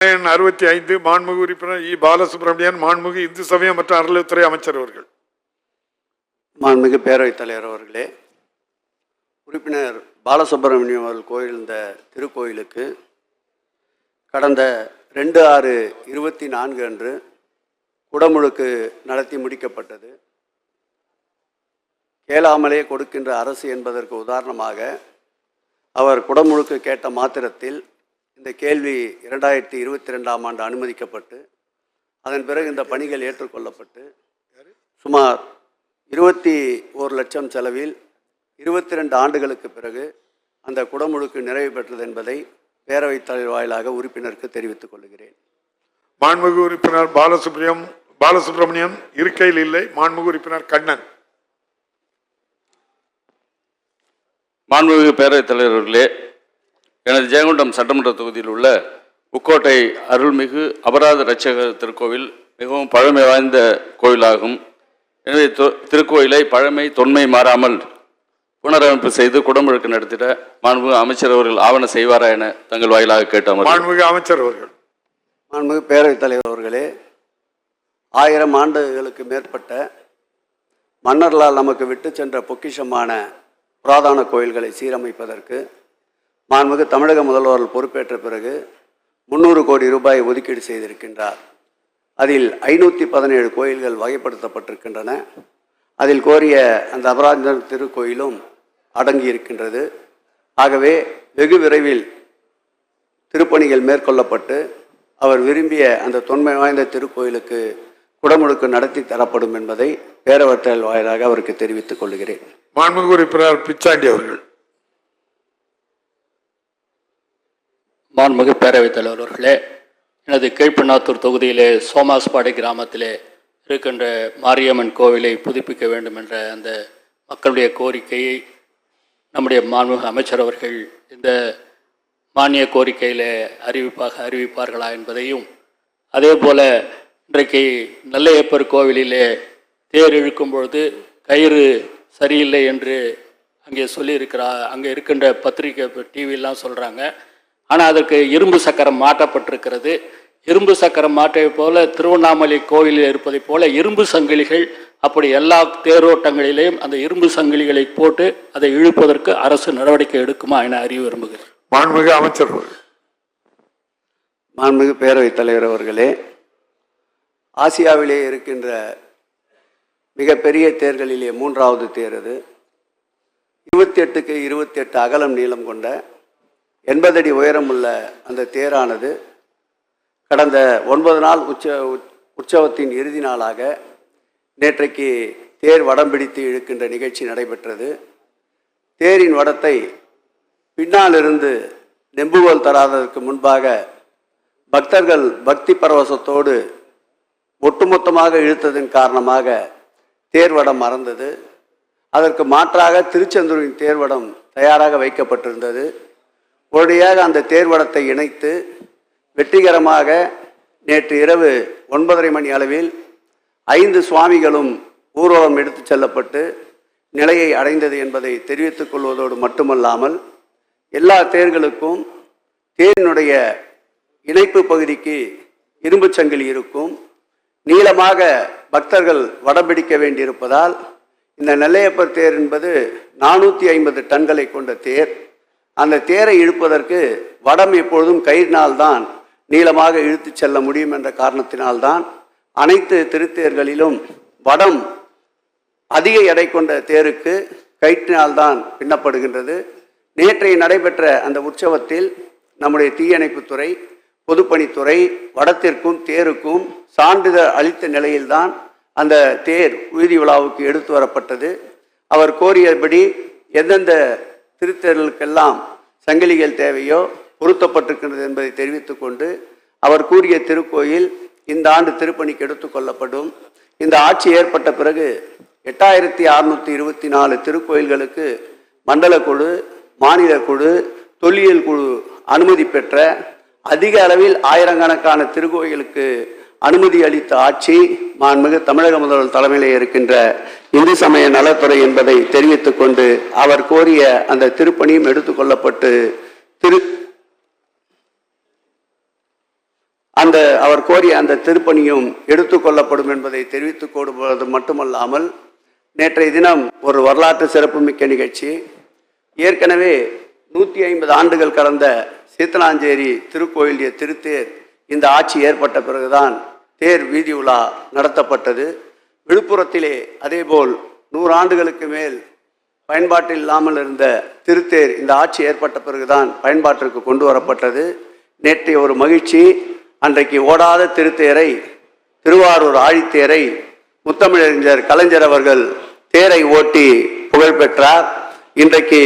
65 மாண்புமிகு உறுப்பினர் இ. பாலசுப்ரமணியன், மாண்புமிகு இந்து சமயம் மற்றும் அறநிலையத்துறை அமைச்சர் அவர்கள். மாண்புமிகு பேரவைத் தலைவர் அவர்களே, உறுப்பினர் பாலசுப்ரமணியம் அவர்கள் கோயில் இந்த திருக்கோயிலுக்கு கடந்த 2/6/24 அன்று குடமுழுக்கு நடத்தி முடிக்கப்பட்டது. கேளாமலே கொடுக்கின்ற அரசு என்பதற்கு உதாரணமாக அவர் குடமுழுக்கு கேட்ட மாத்திரத்தில் இந்த கேள்வி 2022ஆம் ஆண்டு அனுமதிக்கப்பட்டு அதன் பிறகு இந்த பணிகள் ஏற்றுக்கொள்ளப்பட்டு சுமார் 21 லட்சம் செலவில் 22 ஆண்டுகளுக்கு பிறகு அந்த குடமுழுக்கு நிறைவு பெற்றது என்பதை பேரவைத் தலைவர் வாயிலாக உறுப்பினருக்கு தெரிவித்துக் கொள்கிறேன். மாண்புமிகு உறுப்பினர் பாலசுப்ரமணியம் இருக்கையில் இல்லை. மாண்புமிகு உறுப்பினர் கண்ணன். மாண்புமிகு பேரவைத் தலைவர்களே, எனது ஜெயங்கொண்டம் சட்டமன்ற தொகுதியில் உள்ள முக்கோட்டை அருள்மிகு அபராத இரட்சகர் திருக்கோவில் மிகவும் பழமை வாய்ந்த கோவிலாகும். எனவே திருக்கோயிலை பழமை தொன்மை மாறாமல் புனரமைப்பு செய்து குடமுழுக்கு நடத்திட மாண்புமிகு அமைச்சர் அவர்கள் ஆவண செய்வாரா என தங்கள் வாயிலாக கேட்டார். மாண்புமிகு அமைச்சர் அவர்கள். மாண்புமிகு பேரவைத் தலைவர் அவர்களே, 1000 ஆண்டுகளுக்கு மேற்பட்ட மன்னர்களால் நமக்கு விட்டு சென்ற பொக்கிஷமான புராதன கோயில்களை சீரமைப்பதற்கு மாண்புமிகு தமிழக முதல்வர்கள் பொறுப்பேற்ற பிறகு 300 கோடி ரூபாய் ஒதுக்கீடு செய்திருக்கின்றார். அதில் 517 கோயில்கள் வகைப்படுத்தப்பட்டிருக்கின்றன. அதில் கோரிய அந்த அபராத திருக்கோயிலும் அடங்கியிருக்கின்றது. ஆகவே வெகு விரைவில் திருப்பணிகள் மேற்கொள்ளப்பட்டு அவர் விரும்பிய அந்த தொன்மை வாய்ந்த திருக்கோயிலுக்கு குடமுழுக்கு நடத்தி தரப்படும் என்பதை பேரவைத் தலைவர் வாயிலாக அவருக்கு தெரிவித்துக் கொள்கிறேன். மாண்புமிகு உறுப்பினர் பிச்சாண்டி அவர்கள். மாண்புமிகு பேரவைத் தலைவர் அவர்களே, எனது கீழ்பண்ணாத்தூர் தொகுதியிலே சோமாஸ்பாடி கிராமத்திலே இருக்கின்ற மாரியம்மன் கோவிலை புதுப்பிக்க வேண்டும் என்ற அந்த மக்களுடைய கோரிக்கையை நம்முடைய மாண்புமிகு அமைச்சர் அவர்கள் இந்த மானிய கோரிக்கையில் அறிவிப்பார்களா என்பதையும், அதே போல் இன்றைக்கு நெல்லையப்பர் கோவிலிலே தேர் இழுக்கும் பொழுது கயிறு சரியில்லை என்று அங்கே அங்கே இருக்கின்ற பத்திரிகை டிவிலாம் சொல்கிறாங்க. ஆனால் அதற்கு இரும்பு சக்கரம் மாற்றப்பட்டிருக்கிறது. இரும்பு சக்கரம் மாற்றவை போல திருவண்ணாமலை கோவிலில் இருப்பதை போல இரும்பு சங்கிலிகள் அப்படி எல்லா தேரோட்டங்களிலேயும் அந்த இரும்பு சங்கிலிகளை போட்டு அதை இழுப்பதற்கு அரசு நடவடிக்கை எடுக்குமா என அறிய விரும்புகிறேன். மாண்புமிகு அமைச்சர். மாண்புமிகு பேரவைத் தலைவர் அவர்களே, ஆசியாவிலே இருக்கின்ற மிகப்பெரிய தேர்களிலே 3வது தேர் அது. 28க்கு 28 அகலம் நீளம் கொண்ட 80 அடி உயரம் உள்ள அந்த தேரானது கடந்த 9 நாள் உற்சவத்தின் இறுதி நாளாக நேற்றைக்கு தேர் வடம் பிடித்து இழுக்கின்ற நிகழ்ச்சி நடைபெற்றது. தேரின் வடத்தை பின்னாலிருந்து நெம்புகோல் தராததற்கு முன்பாக பக்தர்கள் பக்தி பரவசத்தோடு ஒட்டுமொத்தமாக இழுத்ததன் காரணமாக தேர்வடம் மறந்தது. அதற்கு மாற்றாக திருச்செந்தூரின் தேர்வடம் தயாராக வைக்கப்பட்டிருந்தது. உடனடியாக அந்த தேர்வடத்தை இணைத்து வெற்றிகரமாக நேற்று இரவு 9:30 மணி அளவில் 5 சுவாமிகளும் ஊர்வலம் எடுத்து செல்லப்பட்டு நிலையை அடைந்தது என்பதை தெரிவித்துக் கொள்வதோடு மட்டுமல்லாமல் எல்லா தேர்களுக்கும் தேரினுடைய இணைப்பு பகுதிக்கு இரும்பு சங்கிலி இருக்கும். நீளமாக பக்தர்கள் வடம் பிடிக்க வேண்டியிருப்பதால் இந்த நெல்லையப்பர் தேர் என்பது 450 டன்களை கொண்ட தேர். அந்த தேரை இழுப்பதற்கு வடம் எப்பொழுதும் கயிறினால்தான் நீளமாக இழுத்து செல்ல முடியும் என்ற காரணத்தினால்தான் அனைத்து திருத்தேர்களிலும் வடம் அதிக எடை கொண்ட தேருக்கு கயிற்றினால்தான் பின்னப்படுகின்றது. நேற்றைய நடைபெற்ற அந்த உற்சவத்தில் நம்முடைய தீயணைப்புத்துறை, பொதுப்பணித்துறை வடத்திற்கும் தேருக்கும் சான்றிதழ் அளித்த நிலையில்தான் அந்த தேர் வீதி விழாவுக்கு எடுத்து வரப்பட்டது. அவர் கோரியபடி எந்தெந்த திருத்தேர்களுக்கெல்லாம் சங்கிலிகள் தேவையோ பொருத்தப்பட்டிருக்கின்றது என்பதை தெரிவித்துக் கொண்டு அவர் கூறிய திருக்கோயில் இந்த ஆண்டு திருப்பணிக்கு எடுத்துக்கொள்ளப்படும். இந்த ஆட்சி ஏற்பட்ட பிறகு 8624 திருக்கோயில்களுக்கு மண்டல குழு, மாநில குழு, தொல்லியல் குழு அனுமதி பெற்ற அதிக அளவில் ஆயிரக்கணக்கான திருக்கோயிலுக்கு அனுமதி அளித்த ஆட்சி மாண்புமிகு தமிழக முதல்வர் தலைமையிலே இருக்கின்ற இந்து சமய நலத்துறை என்பதை தெரிவித்துக் கொண்டு அவர் கோரிய அந்த திருப்பணியும் எடுத்துக்கொள்ளப்பட்டு அவர் கோரிய அந்த திருப்பணியும் எடுத்துக்கொள்ளப்படும் என்பதை தெரிவித்துக் கொள்வது மட்டுமல்லாமல், நேற்றைய தினம் ஒரு வரலாற்று சிறப்புமிக்க நிகழ்ச்சி. ஏற்கனவே 150 ஆண்டுகள் கடந்த சீத்தனாஞ்சேரி திருக்கோயிலிய திருத்தேர் இந்த ஆட்சி ஏற்பட்ட பிறகுதான் தேர் வீதி உலா நடத்தப்பட்டது. விழுப்புரத்திலே அதேபோல் 100 ஆண்டுகளுக்கு மேல் பயன்பாட்டில் இல்லாமல் இருந்த திருத்தேர் இந்த ஆட்சி ஏற்பட்ட பிறகுதான் பயன்பாட்டிற்கு கொண்டு வரப்பட்டது. நேற்றைய ஒரு மகிழ்ச்சி, அன்றைக்கு ஓடாத திருத்தேரை, திருவாரூர் ஆழித்தேரை முத்தமிழறிஞர் கலைஞர் அவர்கள் தேரை ஓட்டி புகழ் பெற்றார். இன்றைக்கு